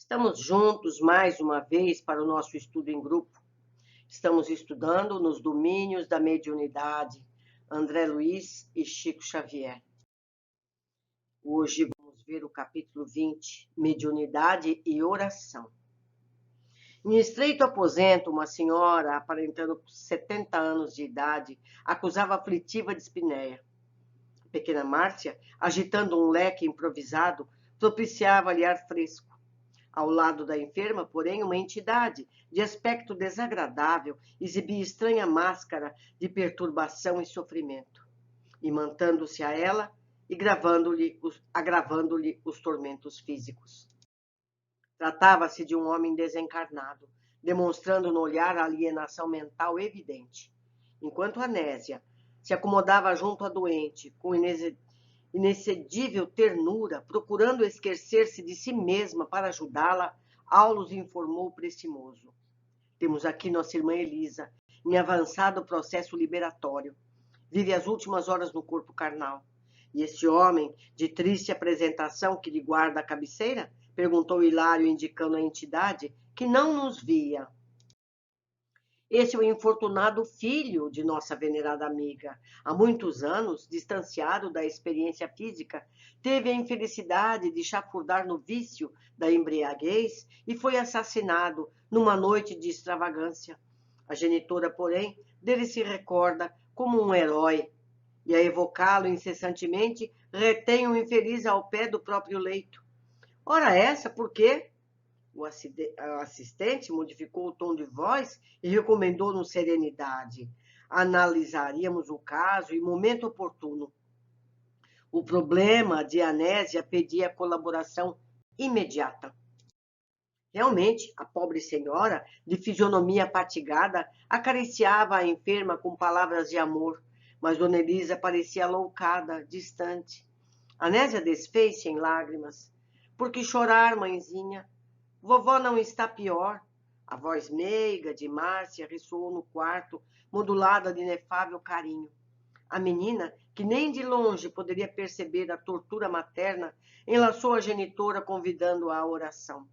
Estamos juntos mais uma vez para o nosso estudo em grupo. Estamos estudando nos domínios da mediunidade, André Luiz e Chico Xavier. Hoje vamos ver o capítulo 20, Mediunidade e Oração. Em estreito aposento, uma senhora, aparentando 70 anos de idade, acusava aflitiva dispneia. A pequena Márcia, agitando um leque improvisado, propiciava-lhe ar fresco. Ao lado da enferma, porém, uma entidade de aspecto desagradável exibia estranha máscara de perturbação e sofrimento, imantando-se a ela e agravando-lhe os tormentos físicos. Tratava-se de um homem desencarnado, demonstrando no olhar a alienação mental evidente. Enquanto Anésia se acomodava junto à doente, com inexcedível ternura, procurando esquecer-se de si mesma para ajudá-la, Aulus informou Precimoso. Temos aqui nossa irmã Elisa, em avançado processo liberatório. Vive as últimas horas no corpo carnal. E esse homem, de triste apresentação que lhe guarda a cabeceira? Perguntou Hilário, indicando a entidade que não nos via. Esse é o infortunado filho de nossa venerada amiga. Há muitos anos, distanciado da experiência física, teve a infelicidade de chafurdar no vício da embriaguez e foi assassinado numa noite de extravagância. A genitora, porém, dele se recorda como um herói, e a evocá-lo incessantemente, retém o infeliz ao pé do próprio leito. Ora essa, por quê? O assistente modificou o tom de voz e recomendou-nos serenidade. Analisaríamos o caso em momento oportuno. O problema de Anésia pedia colaboração imediata. Realmente, a pobre senhora, de fisionomia fatigada, acariciava a enferma com palavras de amor, mas Dona Elisa parecia aloucada, distante. Anésia desfez-se em lágrimas. Por que chorar, mãezinha? Vovó não está pior. A voz meiga de Márcia ressoou no quarto, modulada de inefável carinho. A menina, que nem de longe poderia perceber a tortura materna, enlaçou a genitora, convidando-a à oração.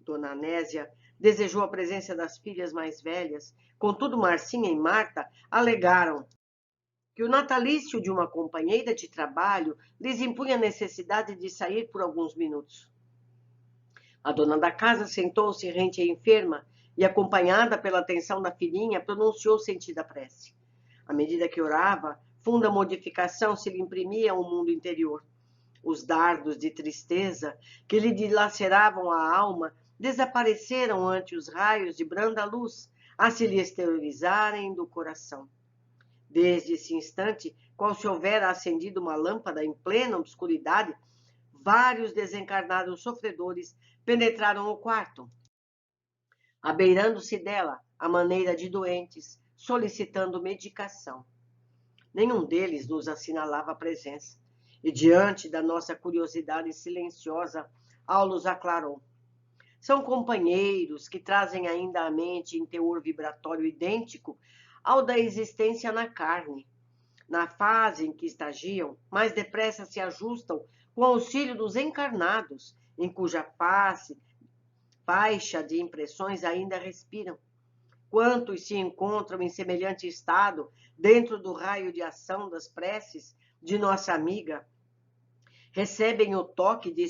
Dona Anésia desejou a presença das filhas mais velhas, contudo Marcinha e Marta alegaram que o natalício de uma companheira de trabalho lhes impunha a necessidade de sair por alguns minutos. A dona da casa sentou-se rente à enferma e, acompanhada pela atenção da filhinha, pronunciou sentida prece. À medida que orava, funda modificação se lhe imprimia ao mundo interior. Os dardos de tristeza que lhe dilaceravam a alma desapareceram ante os raios de branda luz a se lhe exteriorizarem do coração. Desde esse instante, qual se houvera acendido uma lâmpada em plena obscuridade, vários desencarnados sofredores penetraram o quarto, abeirando-se dela, à maneira de doentes, solicitando medicação. Nenhum deles nos assinalava a presença, e diante da nossa curiosidade silenciosa, Aulus aclarou. São companheiros que trazem ainda à mente em teor vibratório idêntico ao da existência na carne. Na fase em que estagiam, mais depressa se ajustam com o auxílio dos encarnados, em cuja faixa de impressões ainda respiram. Quantos se encontram em semelhante estado dentro do raio de ação das preces de nossa amiga, recebem o toque de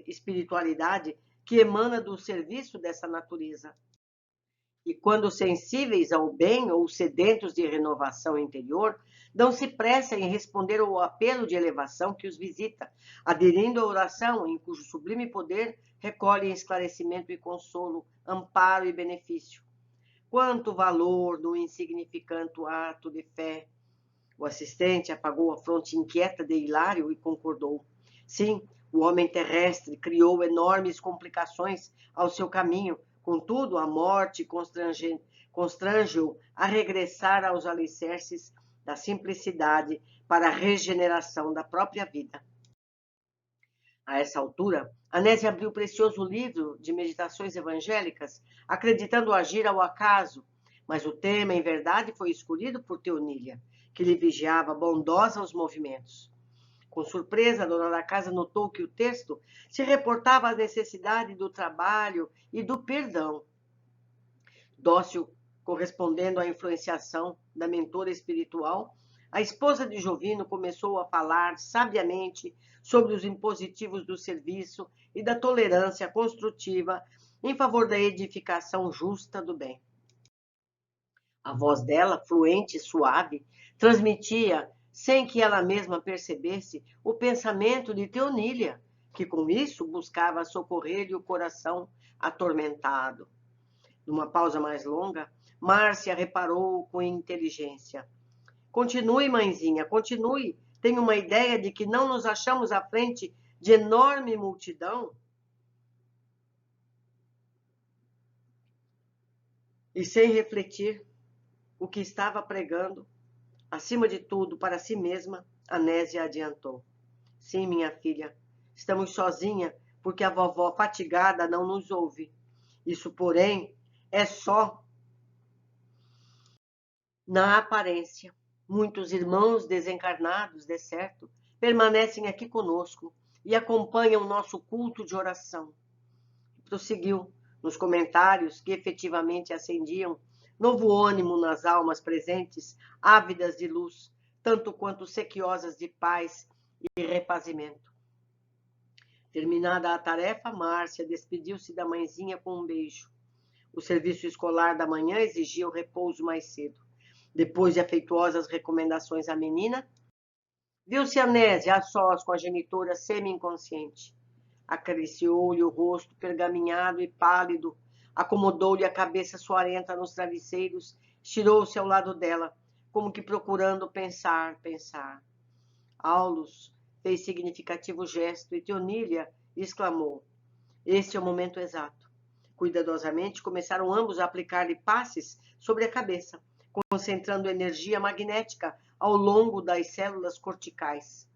espiritualidade que emana do serviço dessa natureza. E quando sensíveis ao bem ou sedentos de renovação interior, dão-se pressa em responder ao apelo de elevação que os visita, aderindo à oração em cujo sublime poder recolhem esclarecimento e consolo, amparo e benefício. Quanto valor no insignificante ato de fé! O assistente apagou a fronte inquieta de Hilário e concordou. Sim, o homem terrestre criou enormes complicações ao seu caminho. Contudo, a morte constrange-o a regressar aos alicerces da simplicidade para a regeneração da própria vida. A essa altura, Anésia abriu o precioso livro de meditações evangélicas, acreditando agir ao acaso, mas o tema, em verdade, foi escolhido por Teonília, que lhe vigiava bondosa os movimentos. Com surpresa, a dona da casa notou que o texto se reportava à necessidade do trabalho e do perdão. Dócil, correspondendo à influenciação da mentora espiritual, a esposa de Jovino começou a falar sabiamente sobre os impositivos do serviço e da tolerância construtiva em favor da edificação justa do bem. A voz dela, fluente e suave, transmitia, sem que ela mesma percebesse, o pensamento de Teonília, que com isso buscava socorrer-lhe o coração atormentado. Numa pausa mais longa, Márcia reparou com inteligência. Continue, mãezinha, continue. Tenho uma ideia de que não nos achamos à frente de enorme multidão? E sem refletir o que estava pregando, acima de tudo, para si mesma, Anésia adiantou. Sim, minha filha, estamos sozinha porque a vovó fatigada não nos ouve. Isso, porém, é só na aparência. Muitos irmãos desencarnados, de certo, permanecem aqui conosco e acompanham nosso culto de oração. Prosseguiu, nos comentários que efetivamente acendiam novo ânimo nas almas presentes, ávidas de luz, tanto quanto sequiosas de paz e refazimento. Terminada a tarefa, Márcia despediu-se da mãezinha com um beijo. O serviço escolar da manhã exigia o repouso mais cedo. Depois de afetuosas recomendações à menina, viu-se Anésia a sós com a genitora semi-inconsciente. Acariciou-lhe o rosto pergaminhado e pálido, acomodou-lhe a cabeça suarenta nos travesseiros, estirou-se ao lado dela, como que procurando pensar. Aulus fez significativo gesto e Teonília exclamou: este é o momento exato. Cuidadosamente começaram ambos a aplicar-lhe passes sobre a cabeça, concentrando energia magnética ao longo das células corticais.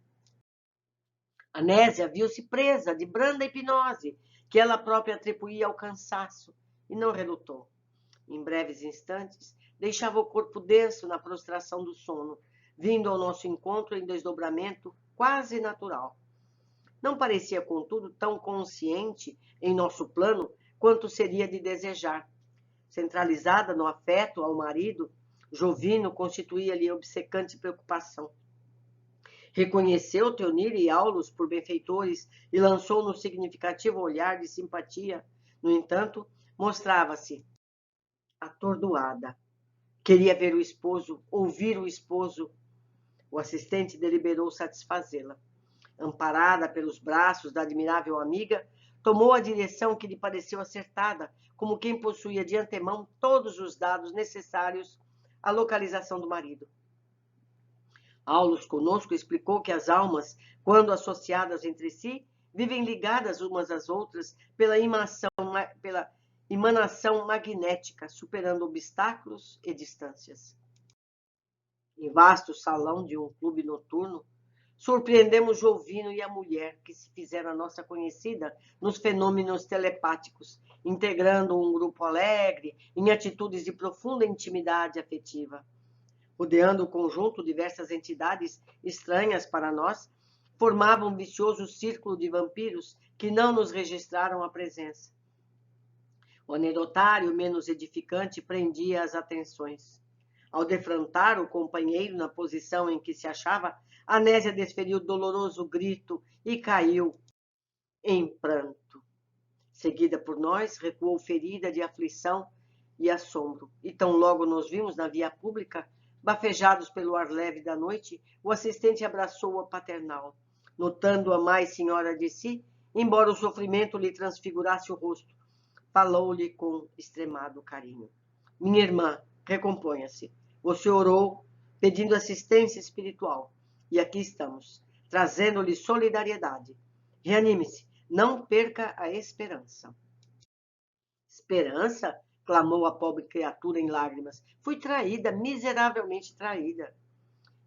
Anésia viu-se presa de branda hipnose, que ela própria atribuía ao cansaço, e não relutou. Em breves instantes, deixava o corpo denso na prostração do sono, vindo ao nosso encontro em desdobramento quase natural. Não parecia, contudo, tão consciente em nosso plano quanto seria de desejar. Centralizada no afeto ao marido, Jovino constituía-lhe obcecante preocupação. Reconheceu Teonília e Aulus por benfeitores e lançou no significativo olhar de simpatia. No entanto, mostrava-se atordoada. Queria ver o esposo, ouvir o esposo. O assistente deliberou satisfazê-la. Amparada pelos braços da admirável amiga, tomou a direção que lhe pareceu acertada, como quem possuía de antemão todos os dados necessários à localização do marido. Aulus conosco explicou que as almas, quando associadas entre si, vivem ligadas umas às outras pela emanação magnética, superando obstáculos e distâncias. Em vasto salão de um clube noturno, surpreendemos Jovino e a mulher, que se fizeram nossa conhecida nos fenômenos telepáticos, integrando um grupo alegre em atitudes de profunda intimidade afetiva. Rodeando o conjunto, diversas entidades estranhas para nós formavam um vicioso círculo de vampiros que não nos registraram a presença. O anedotário menos edificante prendia as atenções. Ao defrontar o companheiro na posição em que se achava, Anésia desferiu doloroso grito e caiu em pranto. Seguida por nós, recuou ferida de aflição e assombro. E tão logo nos vimos na via pública, bafejados pelo ar leve da noite, o assistente abraçou-a paternal, notando-a mais senhora de si, embora o sofrimento lhe transfigurasse o rosto. Falou-lhe com extremado carinho. Minha irmã, recomponha-se. Você orou pedindo assistência espiritual. E aqui estamos, trazendo-lhe solidariedade. Reanime-se, não perca a esperança. Esperança? Clamou a pobre criatura em lágrimas. Fui traída, miseravelmente traída.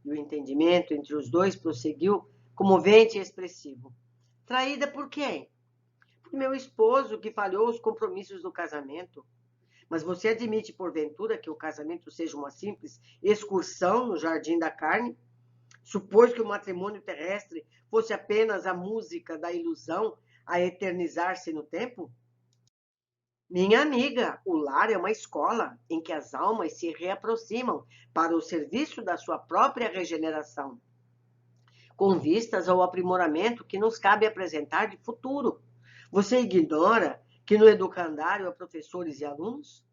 E o entendimento entre os dois prosseguiu, comovente e expressivo. Traída por quem? Por meu esposo, que falhou os compromissos do casamento. Mas você admite, porventura, que o casamento seja uma simples excursão no jardim da carne? Supôs que o matrimônio terrestre fosse apenas a música da ilusão a eternizar-se no tempo? Minha amiga, o lar é uma escola em que as almas se reaproximam para o serviço da sua própria regeneração, com vistas ao aprimoramento que nos cabe apresentar de futuro. Você ignora que no educandário há professores e alunos?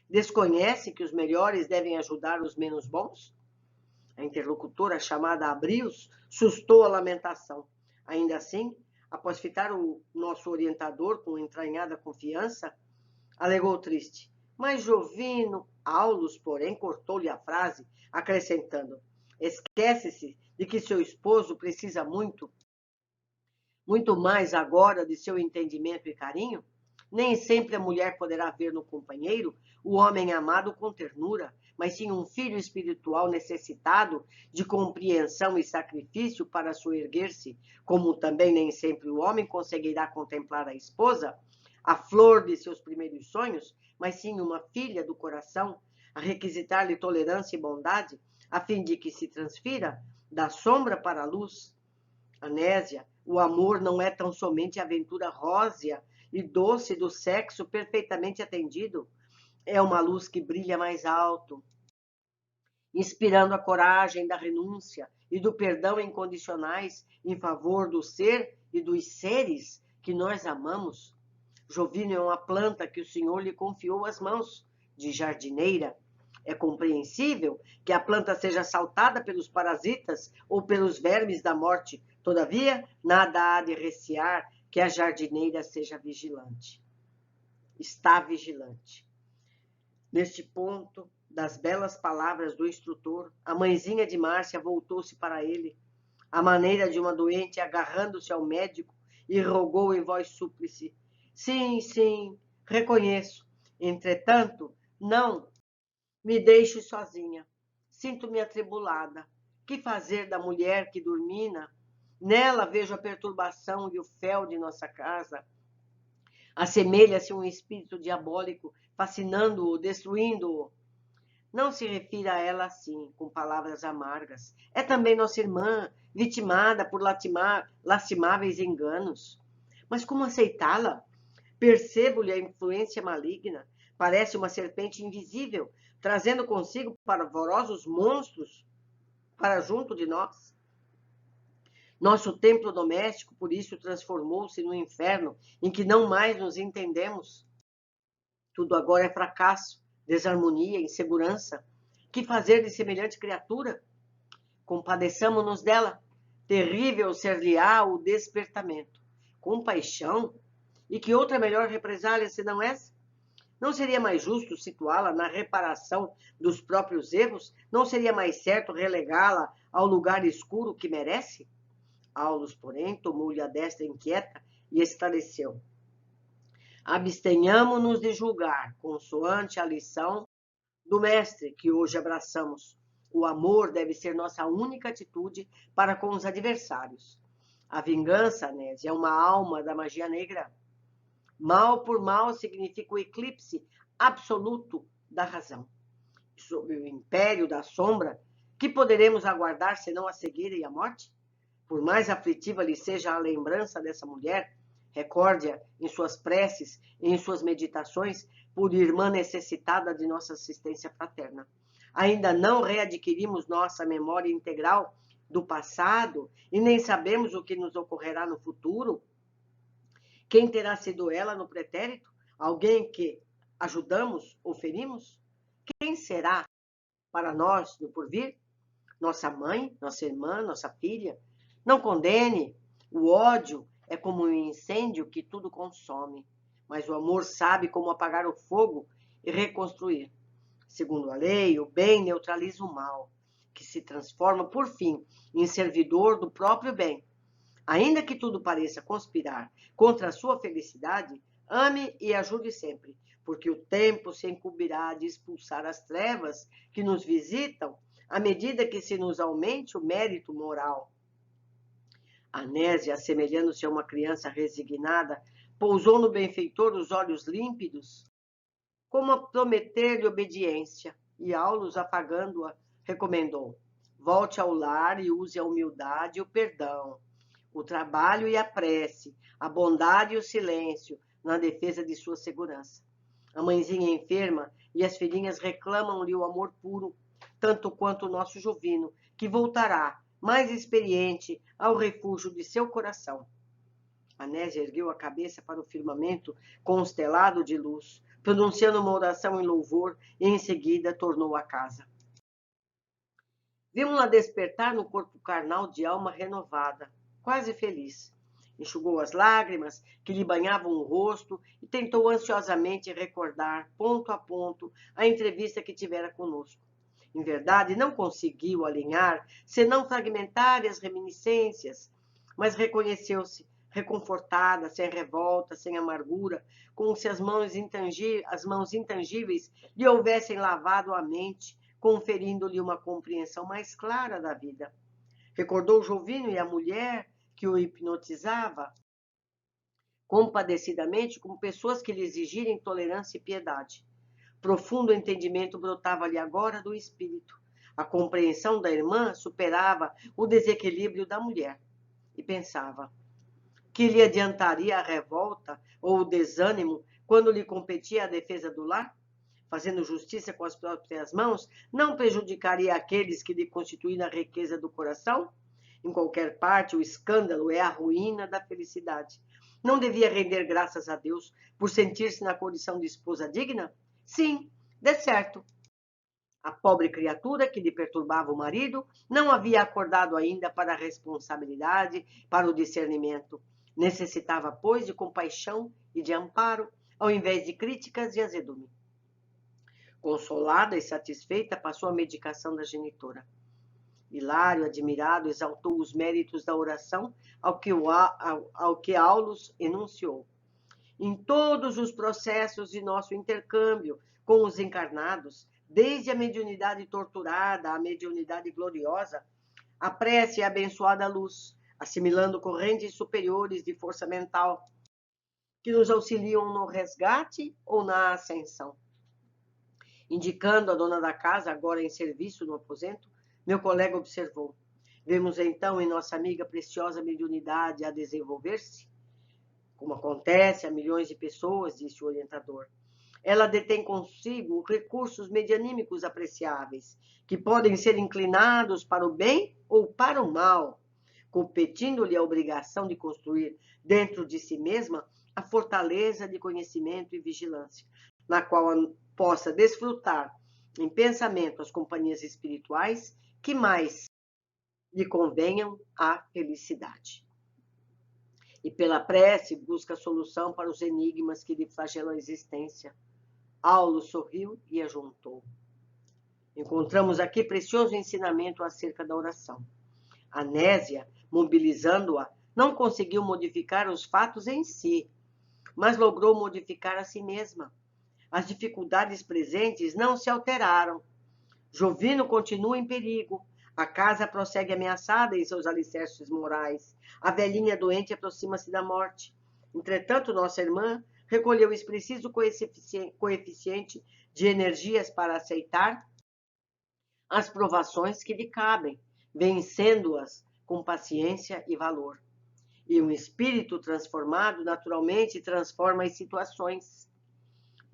Desconhece que os melhores devem ajudar os menos bons? A interlocutora, chamada Abrios, sustou a lamentação. Ainda assim, após fitar o nosso orientador com entranhada confiança, alegou triste. Mas Jovino, Aulus, porém, cortou-lhe a frase, acrescentando: esquece-se de que seu esposo precisa muito mais agora de seu entendimento e carinho? Nem sempre a mulher poderá ver no companheiro o homem amado com ternura, mas sim um filho espiritual necessitado de compreensão e sacrifício para soerguer-se, como também nem sempre o homem conseguirá contemplar a esposa, a flor de seus primeiros sonhos, mas sim uma filha do coração, a requisitar-lhe tolerância e bondade, a fim de que se transfira da sombra para a luz. Anésia, o amor não é tão somente a aventura rósea e doce do sexo perfeitamente atendido. É uma luz que brilha mais alto, inspirando a coragem da renúncia e do perdão incondicionais em favor do ser e dos seres que nós amamos. Jovino é uma planta que o Senhor lhe confiou às mãos de jardineira. É compreensível que a planta seja assaltada pelos parasitas ou pelos vermes da morte. Todavia, nada há de recear que a jardineira seja vigilante. Está vigilante. Neste ponto das belas palavras do instrutor, a mãezinha de Márcia voltou-se para ele, à maneira de uma doente, agarrando-se ao médico, e rogou em voz súplice: sim, sim, reconheço. Entretanto, não me deixe sozinha. Sinto-me atribulada. Que fazer da mulher que dormina? Nela vejo a perturbação e o fel de nossa casa. Assemelha-se um espírito diabólico, fascinando-o, destruindo-o. Não se refira a ela assim, com palavras amargas. É também nossa irmã, vitimada por lastimáveis enganos. Mas como aceitá-la? Percebo-lhe a influência maligna. Parece uma serpente invisível, trazendo consigo pavorosos monstros para junto de nós. Nosso templo doméstico, por isso, transformou-se num inferno em que não mais nos entendemos. Tudo agora é fracasso, desarmonia, insegurança. Que fazer de semelhante criatura? Compadeçamo-nos dela. Terrível ser-lhe-á o despertamento. Compaixão? E que outra melhor represália senão essa? Não seria mais justo situá-la na reparação dos próprios erros? Não seria mais certo relegá-la ao lugar escuro que merece? Aulus, porém, tomou-lhe a destra inquieta e esclareceu: abstenhamo-nos de julgar, consoante a lição do mestre que hoje abraçamos. O amor deve ser nossa única atitude para com os adversários. A vingança, Anésia, é uma alma da magia negra. Mal por mal significa o eclipse absoluto da razão. Sob o império da sombra, que poderemos aguardar senão a cegueira e a morte? Por mais aflitiva lhe seja a lembrança dessa mulher, recorde-a em suas preces e em suas meditações por irmã necessitada de nossa assistência fraterna. Ainda não readquirimos nossa memória integral do passado e nem sabemos o que nos ocorrerá no futuro. Quem terá sido ela no pretérito? Alguém que ajudamos ou ferimos? Quem será para nós no porvir? Nossa mãe, nossa irmã, nossa filha? Não condene. O ódio é como um incêndio que tudo consome, mas o amor sabe como apagar o fogo e reconstruir. Segundo a lei, o bem neutraliza o mal, que se transforma, por fim, em servidor do próprio bem. Ainda que tudo pareça conspirar contra a sua felicidade, ame e ajude sempre, porque o tempo se incumbirá de expulsar as trevas que nos visitam à medida que se nos aumente o mérito moral. Anésia, assemelhando-se a uma criança resignada, pousou no benfeitor os olhos límpidos, como a prometer-lhe obediência, e Aulus, afagando-a, recomendou: Volte ao lar e use a humildade e o perdão, o trabalho e a prece, a bondade e o silêncio na defesa de sua segurança. A mãezinha é enferma e as filhinhas reclamam-lhe o amor puro, tanto quanto o nosso Jovino, que voltará, mais experiente, ao refúgio de seu coração. Anésia ergueu a cabeça para o firmamento constelado de luz, pronunciando uma oração em louvor, e em seguida tornou à casa. Vimos-la despertar no corpo carnal de alma renovada, quase feliz. Enxugou as lágrimas que lhe banhavam o rosto e tentou ansiosamente recordar, ponto a ponto, a entrevista que tivera conosco. Em verdade, não conseguiu alinhar, senão fragmentárias reminiscências, mas reconheceu-se reconfortada, sem revolta, sem amargura, como se as mãos intangíveis lhe houvessem lavado a mente, conferindo-lhe uma compreensão mais clara da vida. Recordou o Jovino e a mulher que o hipnotizava compadecidamente como pessoas que lhe exigirem tolerância e piedade. Profundo entendimento brotava-lhe agora do espírito. A compreensão da irmã superava o desequilíbrio da mulher. E pensava: que lhe adiantaria a revolta ou o desânimo quando lhe competia a defesa do lar? Fazendo justiça com as próprias mãos, não prejudicaria aqueles que lhe constituíram a riqueza do coração? Em qualquer parte, o escândalo é a ruína da felicidade. Não devia render graças a Deus por sentir-se na condição de esposa digna? Sim, de certo. A pobre criatura que lhe perturbava o marido não havia acordado ainda para a responsabilidade, para o discernimento. Necessitava, pois, de compaixão e de amparo, ao invés de críticas e azedume. Consolada e satisfeita, passou a medicação da genitora. Hilário, admirado, exaltou os méritos da oração ao que Aulus enunciou. Em todos os processos de nosso intercâmbio com os encarnados, desde a mediunidade torturada à mediunidade gloriosa, a prece é a abençoada luz, assimilando correntes superiores de força mental, que nos auxiliam no resgate ou na ascensão. Indicando a dona da casa, agora em serviço no aposento, meu colega observou: vemos então em nossa amiga preciosa mediunidade a desenvolver-se? Como acontece a milhões de pessoas, disse o orientador. Ela detém consigo recursos medianímicos apreciáveis, que podem ser inclinados para o bem ou para o mal, competindo-lhe a obrigação de construir dentro de si mesma a fortaleza de conhecimento e vigilância, na qual possa desfrutar em pensamento as companhias espirituais que mais lhe convenham à felicidade. E pela prece busca solução para os enigmas que lhe flagelam a existência. Aulo sorriu e ajuntou. Encontramos aqui precioso ensinamento acerca da oração. Anésia, mobilizando-a, não conseguiu modificar os fatos em si, mas logrou modificar a si mesma. As dificuldades presentes não se alteraram. Jovino continua em perigo. A casa prossegue ameaçada em seus alicerces morais. A velhinha doente aproxima-se da morte. Entretanto, nossa irmã recolheu esse preciso coeficiente de energias para aceitar as provações que lhe cabem, vencendo-as com paciência e valor. E um espírito transformado naturalmente transforma as situações.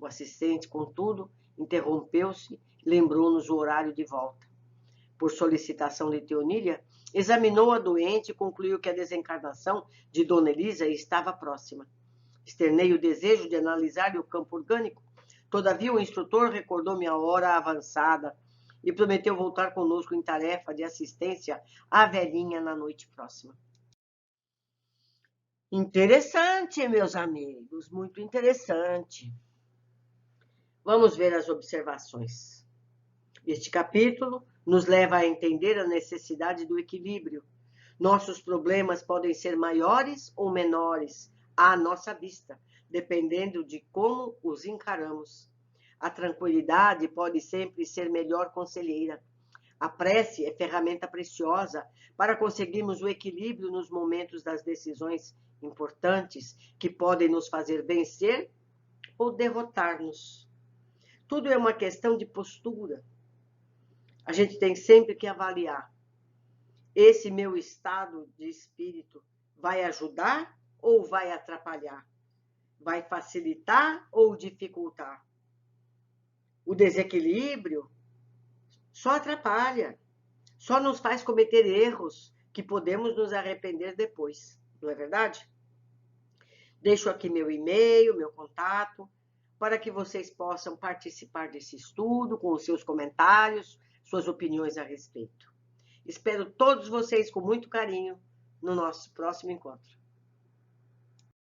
O assistente, contudo, interrompeu-se e lembrou-nos o horário de volta. Por solicitação de Teonília, examinou a doente e concluiu que a desencarnação de Dona Elisa estava próxima. Externei o desejo de analisar-lhe o campo orgânico. Todavia, o instrutor recordou-me a hora avançada e prometeu voltar conosco em tarefa de assistência à velhinha na noite próxima. Interessante, meus amigos, muito interessante. Vamos ver as observações. Este capítulo nos leva a entender a necessidade do equilíbrio. Nossos problemas podem ser maiores ou menores à nossa vista, dependendo de como os encaramos. A tranquilidade pode sempre ser melhor conselheira. A prece é ferramenta preciosa para conseguirmos o equilíbrio nos momentos das decisões importantes que podem nos fazer vencer ou derrotar-nos. Tudo é uma questão de postura. A gente tem sempre que avaliar esse meu estado de espírito vai ajudar ou vai atrapalhar? Vai facilitar ou dificultar? O desequilíbrio só atrapalha, só nos faz cometer erros que podemos nos arrepender depois, não é verdade? Deixo aqui meu e-mail, meu contato, para que vocês possam participar desse estudo com os seus comentários, suas opiniões a respeito. Espero todos vocês com muito carinho no nosso próximo encontro.